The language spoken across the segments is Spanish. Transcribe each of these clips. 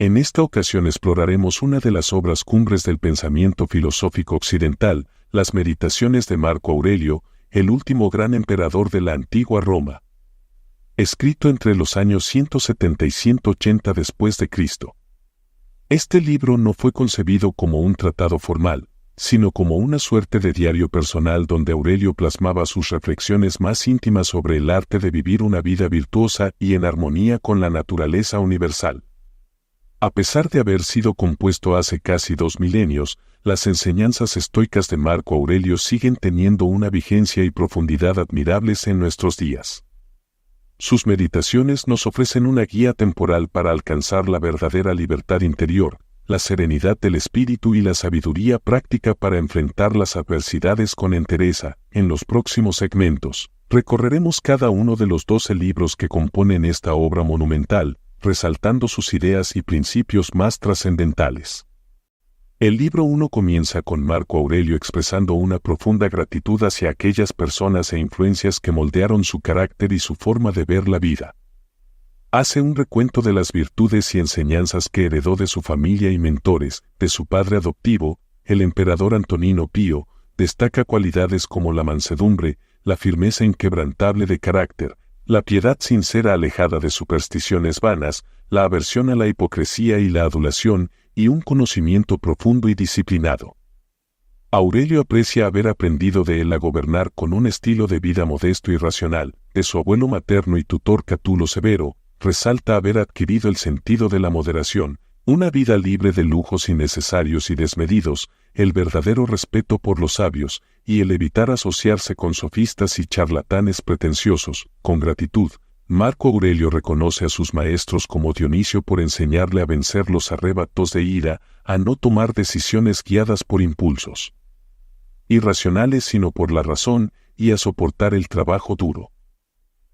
En esta ocasión exploraremos una de las obras cumbres del pensamiento filosófico occidental, las Meditaciones de Marco Aurelio, el último gran emperador de la antigua Roma. Escrito entre los años 170 y 180 después de Cristo. Este libro no fue concebido como un tratado formal, sino como una suerte de diario personal donde Aurelio plasmaba sus reflexiones más íntimas sobre el arte de vivir una vida virtuosa y en armonía con la naturaleza universal. A pesar de haber sido compuesto hace casi 2 milenios, las enseñanzas estoicas de Marco Aurelio siguen teniendo una vigencia y profundidad admirables en nuestros días. Sus meditaciones nos ofrecen una guía temporal para alcanzar la verdadera libertad interior, la serenidad del espíritu y la sabiduría práctica para enfrentar las adversidades con entereza. En los próximos segmentos, recorreremos cada uno de los 12 libros que componen esta obra monumental, resaltando sus ideas y principios más trascendentales. El libro 1 comienza con Marco Aurelio expresando una profunda gratitud hacia aquellas personas e influencias que moldearon su carácter y su forma de ver la vida. Hace un recuento de las virtudes y enseñanzas que heredó de su familia y mentores, de su padre adoptivo, el emperador Antonino Pío, destaca cualidades como la mansedumbre, la firmeza inquebrantable de carácter, la piedad sincera alejada de supersticiones vanas, la aversión a la hipocresía y la adulación, y un conocimiento profundo y disciplinado. Aurelio aprecia haber aprendido de él a gobernar con un estilo de vida modesto y racional. De su abuelo materno y tutor Catulo Severo, resalta haber adquirido el sentido de la moderación, una vida libre de lujos innecesarios y desmedidos, el verdadero respeto por los sabios, y el evitar asociarse con sofistas y charlatanes pretenciosos. Con gratitud, Marco Aurelio reconoce a sus maestros como Dionisio por enseñarle a vencer los arrebatos de ira, a no tomar decisiones guiadas por impulsos irracionales sino por la razón, y a soportar el trabajo duro.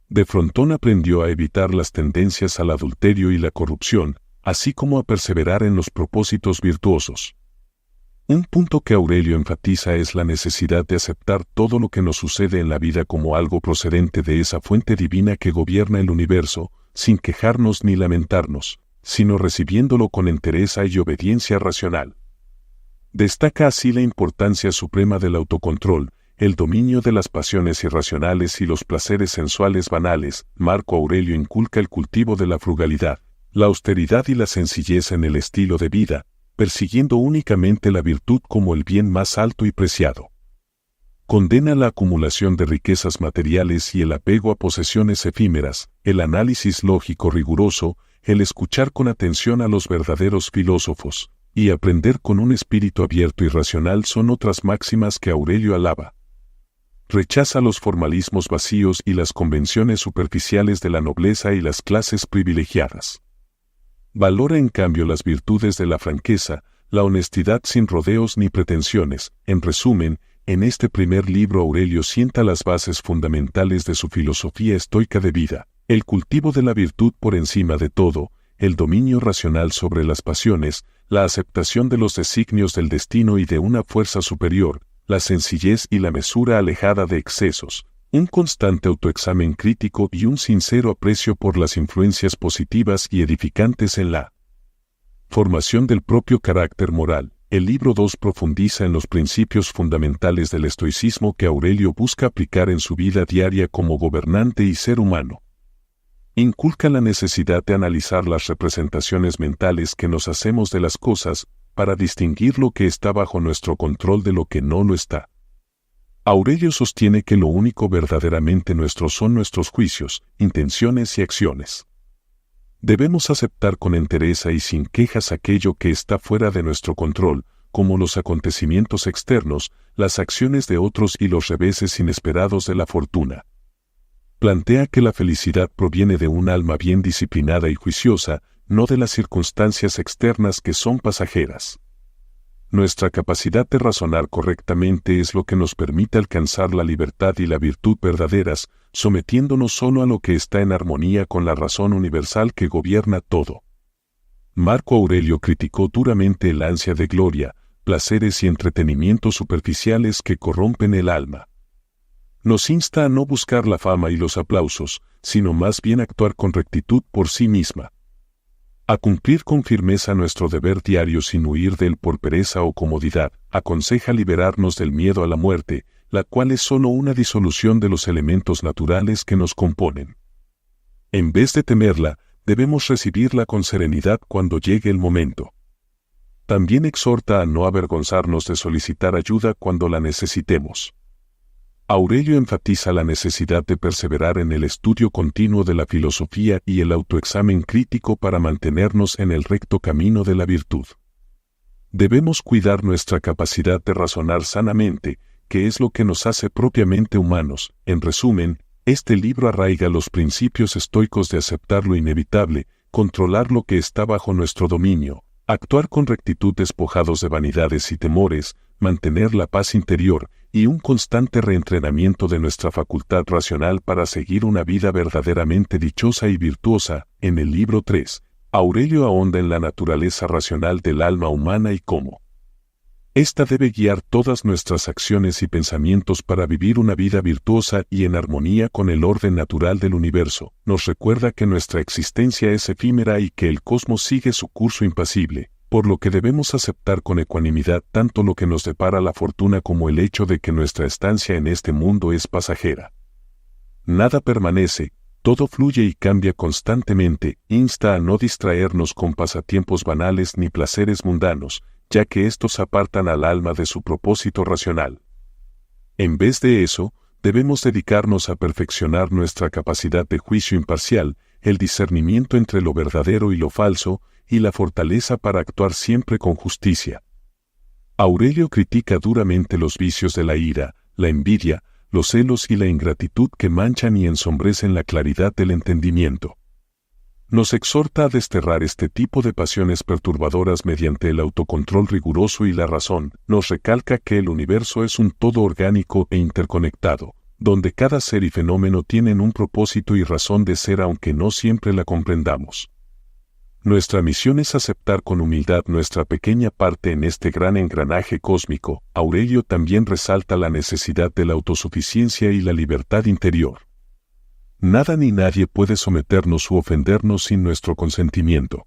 De Frontón aprendió a evitar las tendencias al adulterio y la corrupción, así como a perseverar en los propósitos virtuosos. Un punto que Aurelio enfatiza es la necesidad de aceptar todo lo que nos sucede en la vida como algo procedente de esa fuente divina que gobierna el universo, sin quejarnos ni lamentarnos, sino recibiéndolo con entereza y obediencia racional. Destaca así la importancia suprema del autocontrol, el dominio de las pasiones irracionales y los placeres sensuales banales. Marco Aurelio inculca el cultivo de la frugalidad, la austeridad y la sencillez en el estilo de vida, persiguiendo únicamente la virtud como el bien más alto y preciado. Condena la acumulación de riquezas materiales y el apego a posesiones efímeras, el análisis lógico riguroso, el escuchar con atención a los verdaderos filósofos, y aprender con un espíritu abierto y racional son otras máximas que Aurelio alaba. Rechaza los formalismos vacíos y las convenciones superficiales de la nobleza y las clases privilegiadas. Valora en cambio las virtudes de la franqueza, la honestidad sin rodeos ni pretensiones. En resumen, en este primer libro Aurelio sienta las bases fundamentales de su filosofía estoica de vida, el cultivo de la virtud por encima de todo, el dominio racional sobre las pasiones, la aceptación de los designios del destino y de una fuerza superior, la sencillez y la mesura alejada de excesos, un constante autoexamen crítico y un sincero aprecio por las influencias positivas y edificantes en la formación del propio carácter moral. El libro 2 profundiza en los principios fundamentales del estoicismo que Aurelio busca aplicar en su vida diaria como gobernante y ser humano. Inculca la necesidad de analizar las representaciones mentales que nos hacemos de las cosas, para distinguir lo que está bajo nuestro control de lo que no lo está. Aurelio sostiene que lo único verdaderamente nuestro son nuestros juicios, intenciones y acciones. Debemos aceptar con entereza y sin quejas aquello que está fuera de nuestro control, como los acontecimientos externos, las acciones de otros y los reveses inesperados de la fortuna. Plantea que la felicidad proviene de un alma bien disciplinada y juiciosa, no de las circunstancias externas que son pasajeras. Nuestra capacidad de razonar correctamente es lo que nos permite alcanzar la libertad y la virtud verdaderas, sometiéndonos solo a lo que está en armonía con la razón universal que gobierna todo. Marco Aurelio criticó duramente el ansia de gloria, placeres y entretenimientos superficiales que corrompen el alma. Nos insta a no buscar la fama y los aplausos, sino más bien actuar con rectitud por sí misma. A cumplir con firmeza nuestro deber diario sin huir de él por pereza o comodidad, aconseja liberarnos del miedo a la muerte, la cual es solo una disolución de los elementos naturales que nos componen. En vez de temerla, debemos recibirla con serenidad cuando llegue el momento. También exhorta a no avergonzarnos de solicitar ayuda cuando la necesitemos. Aurelio enfatiza la necesidad de perseverar en el estudio continuo de la filosofía y el autoexamen crítico para mantenernos en el recto camino de la virtud. Debemos cuidar nuestra capacidad de razonar sanamente, que es lo que nos hace propiamente humanos. En resumen, este libro arraiga los principios estoicos de aceptar lo inevitable, controlar lo que está bajo nuestro dominio, actuar con rectitud despojados de vanidades y temores, mantener la paz interior, y un constante reentrenamiento de nuestra facultad racional para seguir una vida verdaderamente dichosa y virtuosa. En el libro 3, Aurelio ahonda en la naturaleza racional del alma humana y cómo esta debe guiar todas nuestras acciones y pensamientos para vivir una vida virtuosa y en armonía con el orden natural del universo. Nos recuerda que nuestra existencia es efímera y que el cosmos sigue su curso impasible, por lo que debemos aceptar con ecuanimidad tanto lo que nos depara la fortuna como el hecho de que nuestra estancia en este mundo es pasajera. Nada permanece, todo fluye y cambia constantemente. Insta a no distraernos con pasatiempos banales ni placeres mundanos, ya que estos apartan al alma de su propósito racional. En vez de eso, debemos dedicarnos a perfeccionar nuestra capacidad de juicio imparcial, el discernimiento entre lo verdadero y lo falso, y la fortaleza para actuar siempre con justicia. Aurelio critica duramente los vicios de la ira, la envidia, los celos y la ingratitud que manchan y ensombrecen la claridad del entendimiento. Nos exhorta a desterrar este tipo de pasiones perturbadoras mediante el autocontrol riguroso y la razón. Nos recalca que el universo es un todo orgánico e interconectado, donde cada ser y fenómeno tienen un propósito y razón de ser aunque no siempre la comprendamos. Nuestra misión es aceptar con humildad nuestra pequeña parte en este gran engranaje cósmico. Aurelio también resalta la necesidad de la autosuficiencia y la libertad interior. Nada ni nadie puede someternos u ofendernos sin nuestro consentimiento.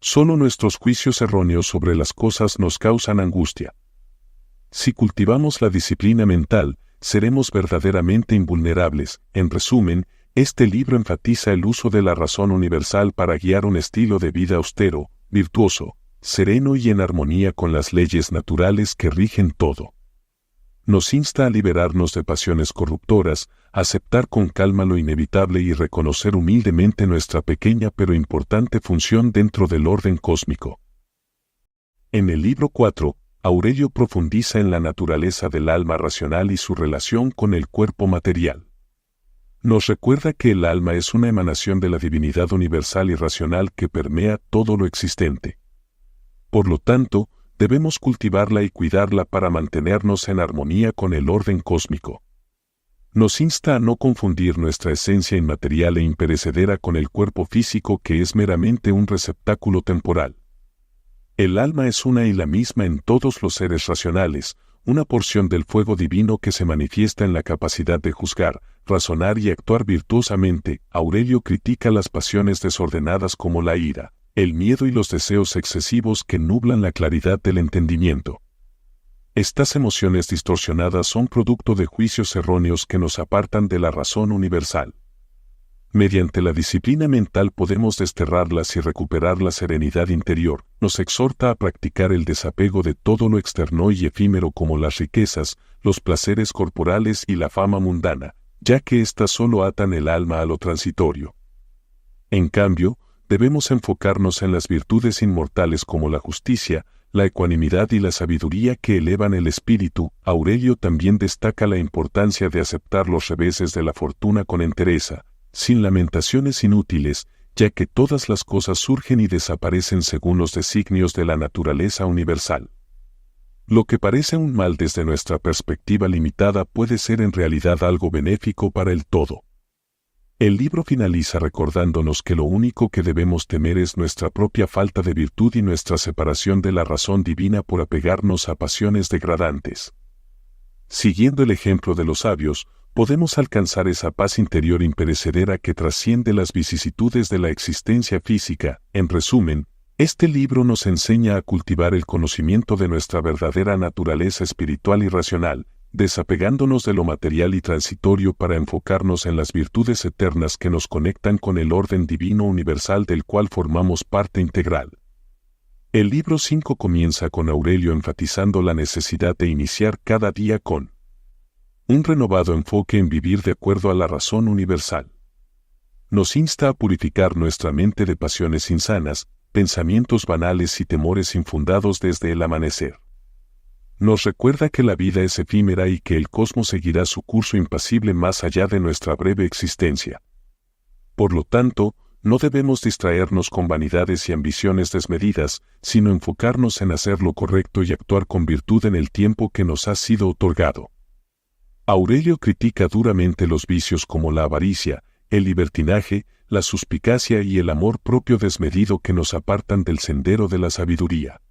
Solo nuestros juicios erróneos sobre las cosas nos causan angustia. Si cultivamos la disciplina mental, seremos verdaderamente invulnerables. En resumen, este libro enfatiza el uso de la razón universal para guiar un estilo de vida austero, virtuoso, sereno y en armonía con las leyes naturales que rigen todo. Nos insta a liberarnos de pasiones corruptoras, aceptar con calma lo inevitable y reconocer humildemente nuestra pequeña pero importante función dentro del orden cósmico. En el libro 4, Aurelio profundiza en la naturaleza del alma racional y su relación con el cuerpo material. Nos recuerda que el alma es una emanación de la divinidad universal y racional que permea todo lo existente. Por lo tanto, debemos cultivarla y cuidarla para mantenernos en armonía con el orden cósmico. Nos insta a no confundir nuestra esencia inmaterial e imperecedera con el cuerpo físico que es meramente un receptáculo temporal. El alma es una y la misma en todos los seres racionales, una porción del fuego divino que se manifiesta en la capacidad de juzgar, razonar y actuar virtuosamente. Aurelio critica las pasiones desordenadas como la ira, el miedo y los deseos excesivos que nublan la claridad del entendimiento. Estas emociones distorsionadas son producto de juicios erróneos que nos apartan de la razón universal. Mediante la disciplina mental podemos desterrarlas y recuperar la serenidad interior. Nos exhorta a practicar el desapego de todo lo externo y efímero como las riquezas, los placeres corporales y la fama mundana, ya que éstas solo atan el alma a lo transitorio. En cambio, debemos enfocarnos en las virtudes inmortales como la justicia, la ecuanimidad y la sabiduría que elevan el espíritu. Aurelio también destaca la importancia de aceptar los reveses de la fortuna con entereza, sin lamentaciones inútiles, ya que todas las cosas surgen y desaparecen según los designios de la naturaleza universal. Lo que parece un mal desde nuestra perspectiva limitada puede ser en realidad algo benéfico para el todo. El libro finaliza recordándonos que lo único que debemos temer es nuestra propia falta de virtud y nuestra separación de la razón divina por apegarnos a pasiones degradantes. Siguiendo el ejemplo de los sabios, podemos alcanzar esa paz interior imperecedera que trasciende las vicisitudes de la existencia física. En resumen, este libro nos enseña a cultivar el conocimiento de nuestra verdadera naturaleza espiritual y racional, desapegándonos de lo material y transitorio para enfocarnos en las virtudes eternas que nos conectan con el orden divino universal del cual formamos parte integral. El libro 5 comienza con Aurelio enfatizando la necesidad de iniciar cada día con un renovado enfoque en vivir de acuerdo a la razón universal. Nos insta a purificar nuestra mente de pasiones insanas, pensamientos banales y temores infundados desde el amanecer. Nos recuerda que la vida es efímera y que el cosmos seguirá su curso impasible más allá de nuestra breve existencia. Por lo tanto, no debemos distraernos con vanidades y ambiciones desmedidas, sino enfocarnos en hacer lo correcto y actuar con virtud en el tiempo que nos ha sido otorgado. Aurelio critica duramente los vicios como la avaricia, el libertinaje, la suspicacia y el amor propio desmedido que nos apartan del sendero de la sabiduría.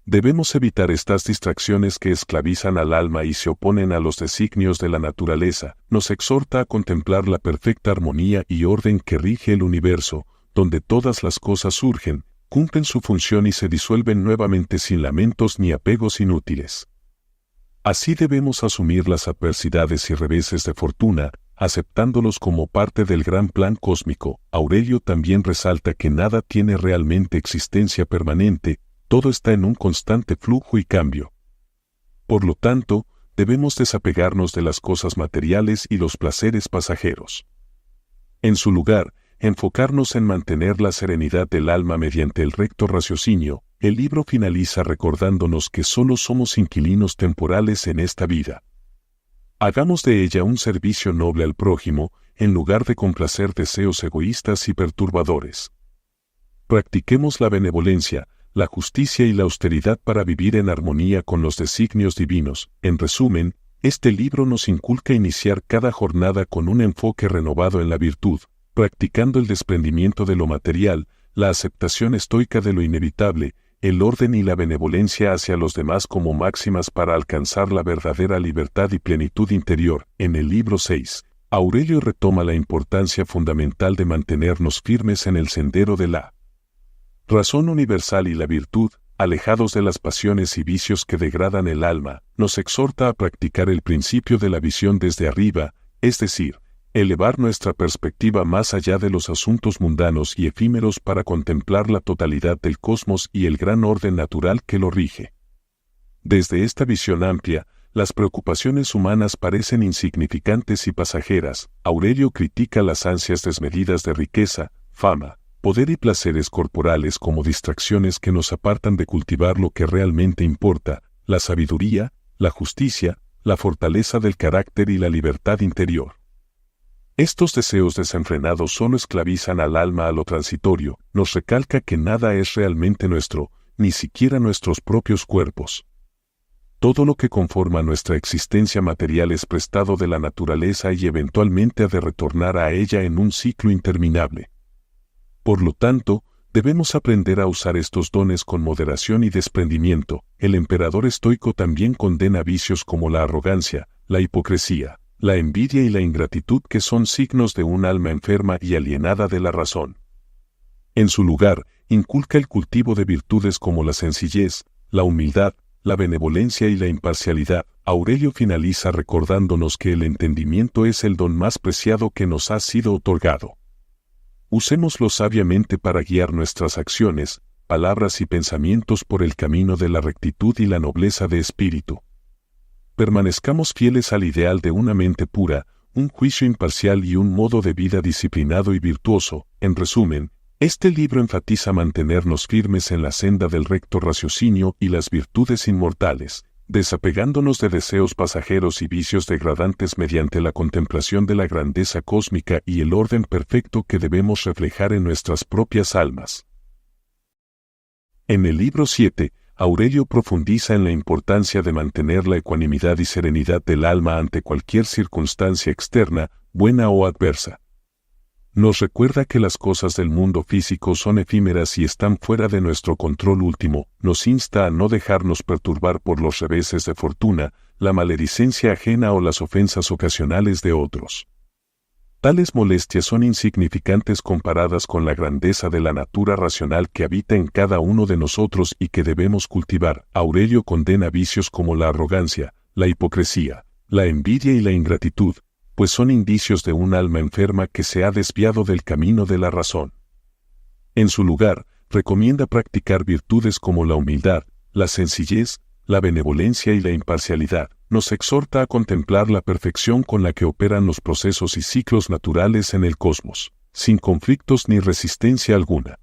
Debemos evitar estas distracciones que esclavizan al alma y se oponen a los designios de la naturaleza. Nos exhorta a contemplar la perfecta armonía y orden que rige el universo, donde todas las cosas surgen, cumplen su función y se disuelven nuevamente sin lamentos ni apegos inútiles. Así debemos asumir las adversidades y reveses de fortuna, aceptándolos como parte del gran plan cósmico. Aurelio también resalta que nada tiene realmente existencia permanente, todo está en un constante flujo y cambio. Por lo tanto, debemos desapegarnos de las cosas materiales y los placeres pasajeros. En su lugar, enfocarnos en mantener la serenidad del alma mediante el recto raciocinio. El libro finaliza recordándonos que solo somos inquilinos temporales en esta vida. Hagamos de ella un servicio noble al prójimo, en lugar de complacer deseos egoístas y perturbadores. Practiquemos la benevolencia, la justicia y la austeridad para vivir en armonía con los designios divinos. En resumen, este libro nos inculca iniciar cada jornada con un enfoque renovado en la virtud, practicando el desprendimiento de lo material, la aceptación estoica de lo inevitable, el orden y la benevolencia hacia los demás como máximas para alcanzar la verdadera libertad y plenitud interior. En el libro 6, Aurelio retoma la importancia fundamental de mantenernos firmes en el sendero de la razón universal y la virtud, alejados de las pasiones y vicios que degradan el alma. Nos exhorta a practicar el principio de la visión desde arriba, es decir, elevar nuestra perspectiva más allá de los asuntos mundanos y efímeros para contemplar la totalidad del cosmos y el gran orden natural que lo rige. Desde esta visión amplia, las preocupaciones humanas parecen insignificantes y pasajeras. Aurelio critica las ansias desmedidas de riqueza, fama, poder y placeres corporales como distracciones que nos apartan de cultivar lo que realmente importa, la sabiduría, la justicia, la fortaleza del carácter y la libertad interior. Estos deseos desenfrenados solo esclavizan al alma a lo transitorio. Nos recalca que nada es realmente nuestro, ni siquiera nuestros propios cuerpos. Todo lo que conforma nuestra existencia material es prestado de la naturaleza y eventualmente ha de retornar a ella en un ciclo interminable. Por lo tanto, debemos aprender a usar estos dones con moderación y desprendimiento. El emperador estoico también condena vicios como la arrogancia, la hipocresía, la envidia y la ingratitud, que son signos de un alma enferma y alienada de la razón. En su lugar, inculca el cultivo de virtudes como la sencillez, la humildad, la benevolencia y la imparcialidad. Aurelio finaliza recordándonos que el entendimiento es el don más preciado que nos ha sido otorgado. Usémoslo sabiamente para guiar nuestras acciones, palabras y pensamientos por el camino de la rectitud y la nobleza de espíritu. Permanezcamos fieles al ideal de una mente pura, un juicio imparcial y un modo de vida disciplinado y virtuoso. En resumen, este libro enfatiza mantenernos firmes en la senda del recto raciocinio y las virtudes inmortales, desapegándonos de deseos pasajeros y vicios degradantes mediante la contemplación de la grandeza cósmica y el orden perfecto que debemos reflejar en nuestras propias almas. En el libro 7, Aurelio profundiza en la importancia de mantener la ecuanimidad y serenidad del alma ante cualquier circunstancia externa, buena o adversa. Nos recuerda que las cosas del mundo físico son efímeras y están fuera de nuestro control último. Nos insta a no dejarnos perturbar por los reveses de fortuna, la maledicencia ajena o las ofensas ocasionales de otros. Tales molestias son insignificantes comparadas con la grandeza de la natura racional que habita en cada uno de nosotros y que debemos cultivar. Aurelio condena vicios como la arrogancia, la hipocresía, la envidia y la ingratitud, pues son indicios de un alma enferma que se ha desviado del camino de la razón. En su lugar, recomienda practicar virtudes como la humildad, la sencillez, la benevolencia y la imparcialidad. Nos exhorta a contemplar la perfección con la que operan los procesos y ciclos naturales en el cosmos, sin conflictos ni resistencia alguna.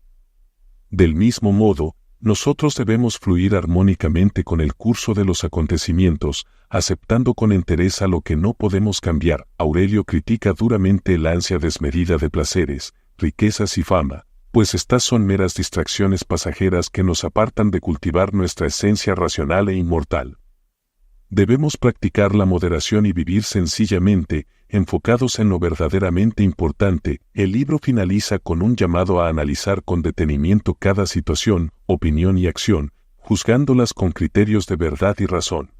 Del mismo modo, nosotros debemos fluir armónicamente con el curso de los acontecimientos, aceptando con entereza lo que no podemos cambiar. Aurelio critica duramente el ansia desmedida de placeres, riquezas y fama, pues estas son meras distracciones pasajeras que nos apartan de cultivar nuestra esencia racional e inmortal. Debemos practicar la moderación y vivir sencillamente, enfocados en lo verdaderamente importante. El libro finaliza con un llamado a analizar con detenimiento cada situación, opinión y acción, juzgándolas con criterios de verdad y razón.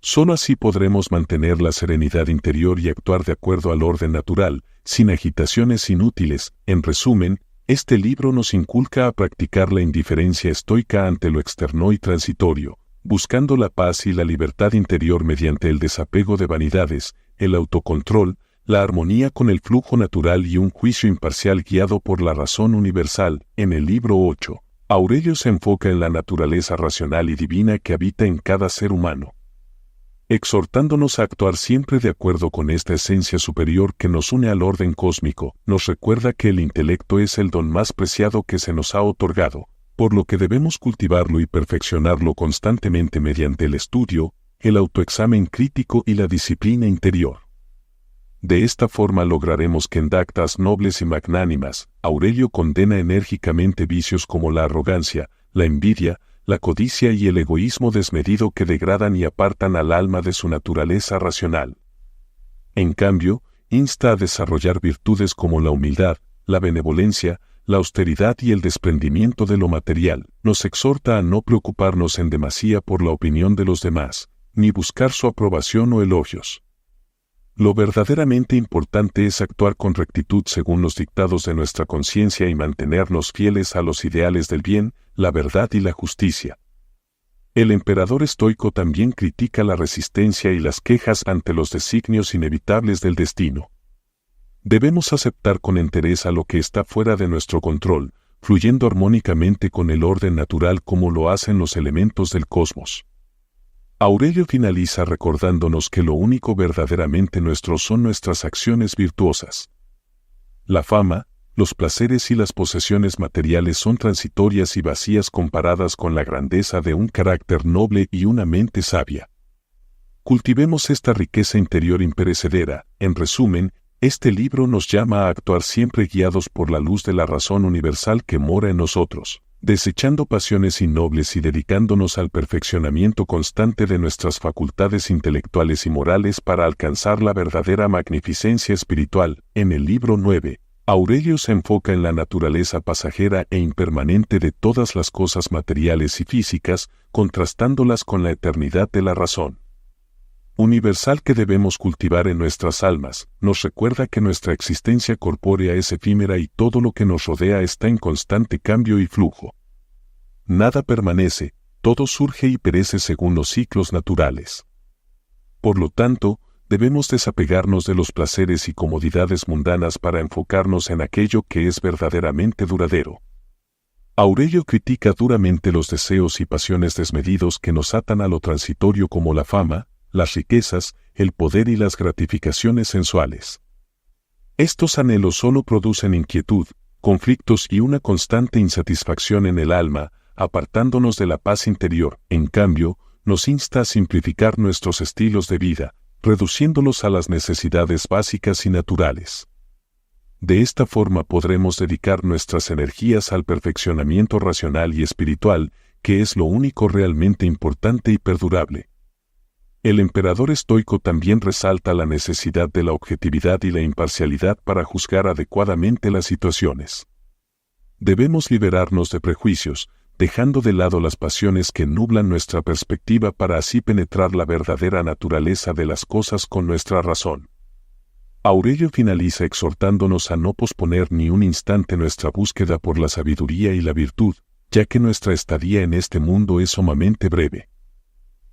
Solo así podremos mantener la serenidad interior y actuar de acuerdo al orden natural, sin agitaciones inútiles. En resumen, este libro nos inculca a practicar la indiferencia estoica ante lo externo y transitorio, buscando la paz y la libertad interior mediante el desapego de vanidades, el autocontrol, la armonía con el flujo natural y un juicio imparcial guiado por la razón universal. En el libro 8, Aurelio se enfoca en la naturaleza racional y divina que habita en cada ser humano, exhortándonos a actuar siempre de acuerdo con esta esencia superior que nos une al orden cósmico. Nos recuerda que el intelecto es el don más preciado que se nos ha otorgado, por lo que debemos cultivarlo y perfeccionarlo constantemente mediante el estudio, el autoexamen crítico y la disciplina interior. De esta forma lograremos que en actas nobles y magnánimas, Aurelio condena enérgicamente vicios como la arrogancia, la envidia, la codicia y el egoísmo desmedido que degradan y apartan al alma de su naturaleza racional. En cambio, insta a desarrollar virtudes como la humildad, la benevolencia, la austeridad y el desprendimiento de lo material. Nos exhorta a no preocuparnos en demasía por la opinión de los demás, ni buscar su aprobación o elogios. Lo verdaderamente importante es actuar con rectitud según los dictados de nuestra conciencia y mantenernos fieles a los ideales del bien, la verdad y la justicia. El emperador estoico también critica la resistencia y las quejas ante los designios inevitables del destino. Debemos aceptar con entereza lo que está fuera de nuestro control, fluyendo armónicamente con el orden natural como lo hacen los elementos del cosmos. Aurelio finaliza recordándonos que lo único verdaderamente nuestro son nuestras acciones virtuosas. La fama, los placeres y las posesiones materiales son transitorias y vacías comparadas con la grandeza de un carácter noble y una mente sabia. Cultivemos esta riqueza interior imperecedera. En resumen, este libro nos llama a actuar siempre guiados por la luz de la razón universal que mora en nosotros, desechando pasiones innobles y dedicándonos al perfeccionamiento constante de nuestras facultades intelectuales y morales para alcanzar la verdadera magnificencia espiritual. En el libro 9, Aurelio se enfoca en la naturaleza pasajera e impermanente de todas las cosas materiales y físicas, contrastándolas con la eternidad de la razón universal que debemos cultivar en nuestras almas. Nos recuerda que nuestra existencia corpórea es efímera y todo lo que nos rodea está en constante cambio y flujo. Nada permanece, todo surge y perece según los ciclos naturales. Por lo tanto, debemos desapegarnos de los placeres y comodidades mundanas para enfocarnos en aquello que es verdaderamente duradero. Aurelio critica duramente los deseos y pasiones desmedidos que nos atan a lo transitorio como la fama, las riquezas, el poder y las gratificaciones sensuales. Estos anhelos solo producen inquietud, conflictos y una constante insatisfacción en el alma, apartándonos de la paz interior. En cambio, nos insta a simplificar nuestros estilos de vida, reduciéndolos a las necesidades básicas y naturales. De esta forma podremos dedicar nuestras energías al perfeccionamiento racional y espiritual, que es lo único realmente importante y perdurable. El emperador estoico también resalta la necesidad de la objetividad y la imparcialidad para juzgar adecuadamente las situaciones. Debemos liberarnos de prejuicios, dejando de lado las pasiones que nublan nuestra perspectiva para así penetrar la verdadera naturaleza de las cosas con nuestra razón. Aurelio finaliza exhortándonos a no posponer ni un instante nuestra búsqueda por la sabiduría y la virtud, ya que nuestra estadía en este mundo es sumamente breve.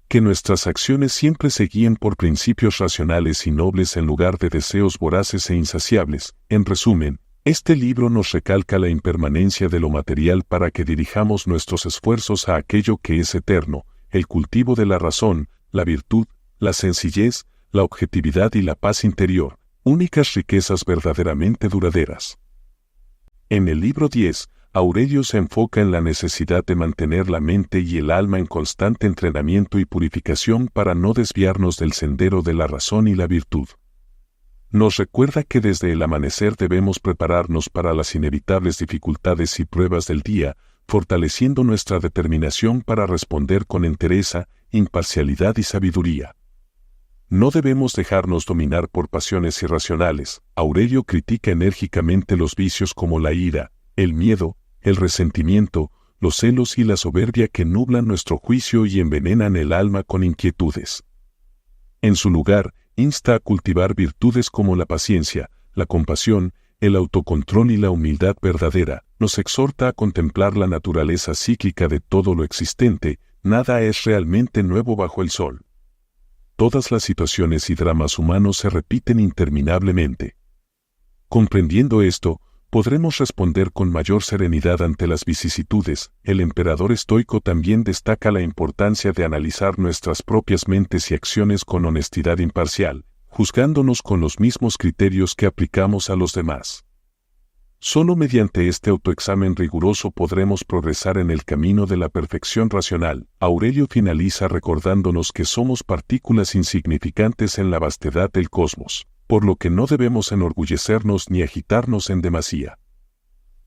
Que nuestras acciones siempre se guíen por principios racionales y nobles en lugar de deseos voraces e insaciables. En resumen, este libro nos recalca la impermanencia de lo material para que dirijamos nuestros esfuerzos a aquello que es eterno, el cultivo de la razón, la virtud, la sencillez, la objetividad y la paz interior, únicas riquezas verdaderamente duraderas. En el libro 10, Aurelio se enfoca en la necesidad de mantener la mente y el alma en constante entrenamiento y purificación para no desviarnos del sendero de la razón y la virtud. Nos recuerda que desde el amanecer debemos prepararnos para las inevitables dificultades y pruebas del día, fortaleciendo nuestra determinación para responder con entereza, imparcialidad y sabiduría. No debemos dejarnos dominar por pasiones irracionales. Aurelio critica enérgicamente los vicios como la ira, el miedo, el resentimiento, los celos y la soberbia que nublan nuestro juicio y envenenan el alma con inquietudes. En su lugar, insta a cultivar virtudes como la paciencia, la compasión, el autocontrol y la humildad verdadera. Nos exhorta a contemplar la naturaleza cíclica de todo lo existente. Nada es realmente nuevo bajo el sol. Todas las situaciones y dramas humanos se repiten interminablemente. Comprendiendo esto, podremos responder con mayor serenidad ante las vicisitudes. El emperador estoico también destaca la importancia de analizar nuestras propias mentes y acciones con honestidad imparcial, juzgándonos con los mismos criterios que aplicamos a los demás. Solo mediante este autoexamen riguroso podremos progresar en el camino de la perfección racional. Aurelio finaliza recordándonos que somos partículas insignificantes en la vastedad del cosmos, por lo que no debemos enorgullecernos ni agitarnos en demasía.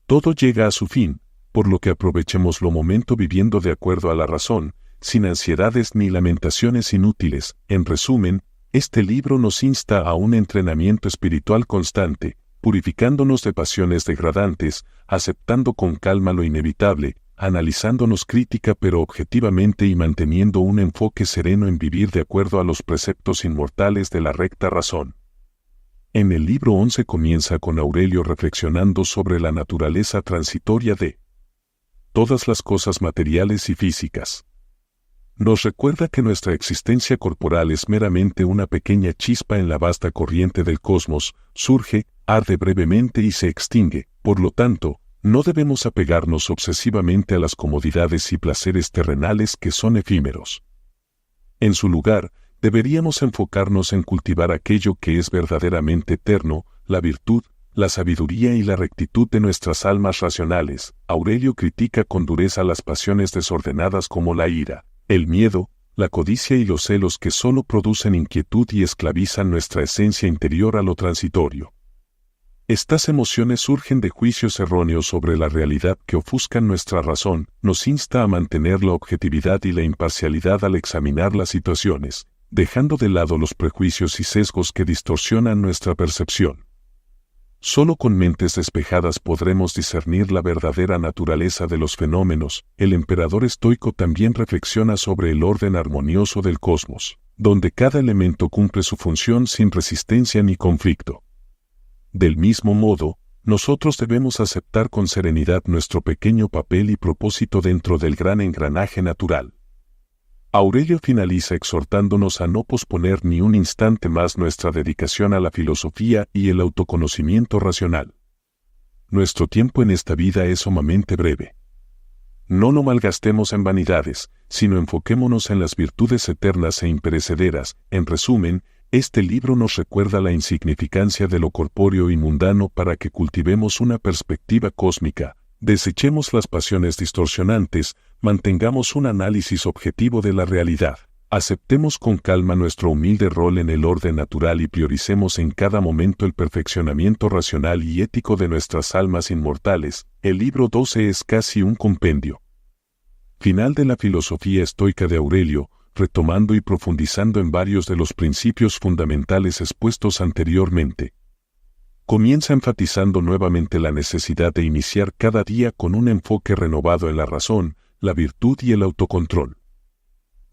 Todo llega a su fin, por lo que aprovechemos lo momento viviendo de acuerdo a la razón, sin ansiedades ni lamentaciones inútiles. En resumen, este libro nos insta a un entrenamiento espiritual constante, purificándonos de pasiones degradantes, aceptando con calma lo inevitable, analizándonos crítica pero objetivamente y manteniendo un enfoque sereno en vivir de acuerdo a los preceptos inmortales de la recta razón. En el libro 11 comienza con Aurelio reflexionando sobre la naturaleza transitoria de todas las cosas materiales y físicas. Nos recuerda que nuestra existencia corporal es meramente una pequeña chispa en la vasta corriente del cosmos, surge, arde brevemente y se extingue. Por lo tanto, no debemos apegarnos obsesivamente a las comodidades y placeres terrenales que son efímeros. En su lugar, deberíamos enfocarnos en cultivar aquello que es verdaderamente eterno, la virtud, la sabiduría y la rectitud de nuestras almas racionales. Aurelio critica con dureza las pasiones desordenadas como la ira, el miedo, la codicia y los celos que solo producen inquietud y esclavizan nuestra esencia interior a lo transitorio. Estas emociones surgen de juicios erróneos sobre la realidad que ofuscan nuestra razón. Nos insta a mantener la objetividad y la imparcialidad al examinar las situaciones, dejando de lado los prejuicios y sesgos que distorsionan nuestra percepción. Solo con mentes despejadas podremos discernir la verdadera naturaleza de los fenómenos. El emperador estoico también reflexiona sobre el orden armonioso del cosmos, donde cada elemento cumple su función sin resistencia ni conflicto. Del mismo modo, nosotros debemos aceptar con serenidad nuestro pequeño papel y propósito dentro del gran engranaje natural. Aurelio finaliza exhortándonos a no posponer ni un instante más nuestra dedicación a la filosofía y el autoconocimiento racional. Nuestro tiempo en esta vida es sumamente breve. No lo malgastemos en vanidades, sino enfoquémonos en las virtudes eternas e imperecederas. En resumen, este libro nos recuerda la insignificancia de lo corpóreo y mundano para que cultivemos una perspectiva cósmica, desechemos las pasiones distorsionantes, mantengamos un análisis objetivo de la realidad, aceptemos con calma nuestro humilde rol en el orden natural y prioricemos en cada momento el perfeccionamiento racional y ético de nuestras almas inmortales. El libro 12 es casi un compendio final de la filosofía estoica de Aurelio, retomando y profundizando en varios de los principios fundamentales expuestos anteriormente. Comienza enfatizando nuevamente la necesidad de iniciar cada día con un enfoque renovado en la razón, la virtud y el autocontrol.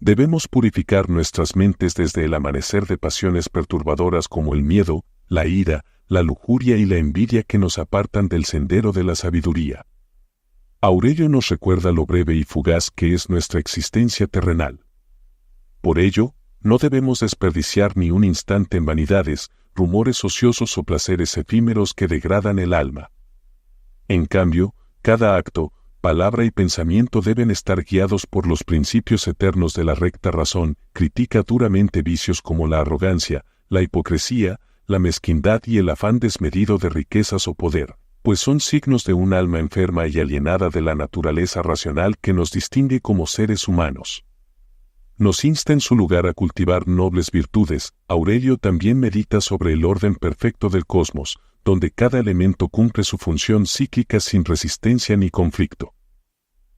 Debemos purificar nuestras mentes desde el amanecer de pasiones perturbadoras como el miedo, la ira, la lujuria y la envidia que nos apartan del sendero de la sabiduría. Aurelio nos recuerda lo breve y fugaz que es nuestra existencia terrenal. Por ello, no debemos desperdiciar ni un instante en vanidades, rumores ociosos o placeres efímeros que degradan el alma. En cambio, cada acto, palabra y pensamiento deben estar guiados por los principios eternos de la recta razón. Critica duramente vicios como la arrogancia, la hipocresía, la mezquindad y el afán desmedido de riquezas o poder, pues son signos de un alma enferma y alienada de la naturaleza racional que nos distingue como seres humanos. Nos insta en su lugar a cultivar nobles virtudes. Aurelio también medita sobre el orden perfecto del cosmos, donde cada elemento cumple su función cíclica sin resistencia ni conflicto.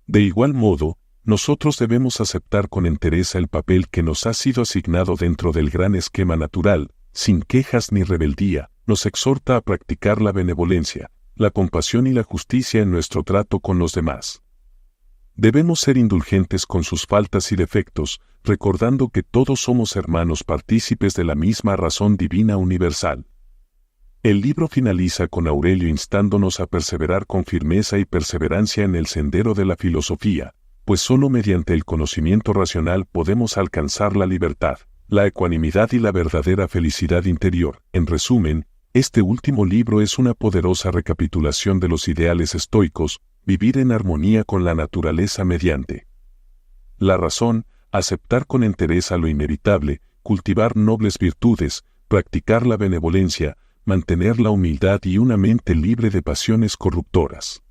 De igual modo, nosotros debemos aceptar con entereza el papel que nos ha sido asignado dentro del gran esquema natural, sin quejas ni rebeldía. Nos exhorta a practicar la benevolencia, la compasión y la justicia en nuestro trato con los demás. Debemos ser indulgentes con sus faltas y defectos, recordando que todos somos hermanos partícipes de la misma razón divina universal. El libro finaliza con Aurelio instándonos a perseverar con firmeza y perseverancia en el sendero de la filosofía, pues solo mediante el conocimiento racional podemos alcanzar la libertad, la ecuanimidad y la verdadera felicidad interior. En resumen, este último libro es una poderosa recapitulación de los ideales estoicos: vivir en armonía con la naturaleza mediante la razón, aceptar con entereza lo inevitable, cultivar nobles virtudes, practicar la benevolencia, mantener la humildad y una mente libre de pasiones corruptoras.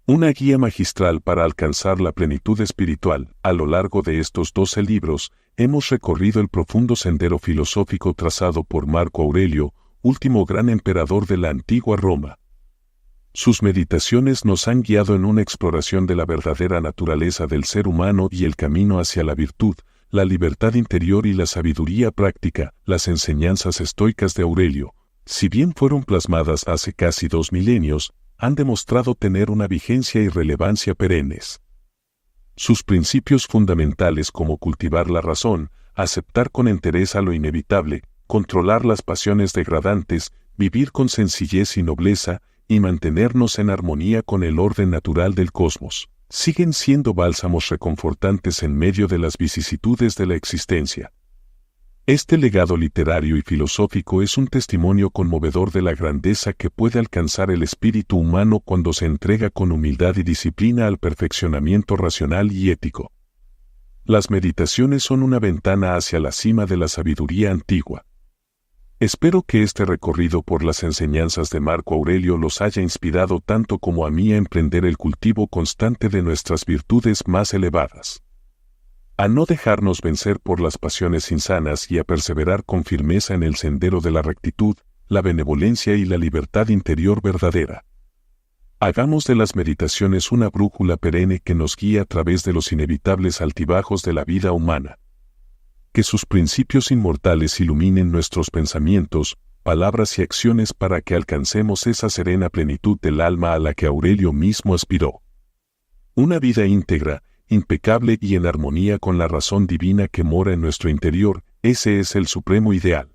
Una guía magistral para alcanzar la plenitud espiritual. A lo largo de estos 12 libros, hemos recorrido el profundo sendero filosófico trazado por Marco Aurelio, último gran emperador de la antigua Roma. Sus meditaciones nos han guiado en una exploración de la verdadera naturaleza del ser humano y el camino hacia la virtud, la libertad interior y la sabiduría práctica. Las enseñanzas estoicas de Aurelio, si bien fueron plasmadas hace casi 2 milenios, han demostrado tener una vigencia y relevancia perennes. Sus principios fundamentales como cultivar la razón, aceptar con entereza lo inevitable, controlar las pasiones degradantes, vivir con sencillez y nobleza, y mantenernos en armonía con el orden natural del cosmos, siguen siendo bálsamos reconfortantes en medio de las vicisitudes de la existencia. Este legado literario y filosófico es un testimonio conmovedor de la grandeza que puede alcanzar el espíritu humano cuando se entrega con humildad y disciplina al perfeccionamiento racional y ético. Las meditaciones son una ventana hacia la cima de la sabiduría antigua. Espero que este recorrido por las enseñanzas de Marco Aurelio los haya inspirado tanto como a mí a emprender el cultivo constante de nuestras virtudes más elevadas, a no dejarnos vencer por las pasiones insanas y a perseverar con firmeza en el sendero de la rectitud, la benevolencia y la libertad interior verdadera. Hagamos de las meditaciones una brújula perenne que nos guíe a través de los inevitables altibajos de la vida humana. Que sus principios inmortales iluminen nuestros pensamientos, palabras y acciones para que alcancemos esa serena plenitud del alma a la que Aurelio mismo aspiró. Una vida íntegra, impecable y en armonía con la razón divina que mora en nuestro interior, ese es el supremo ideal.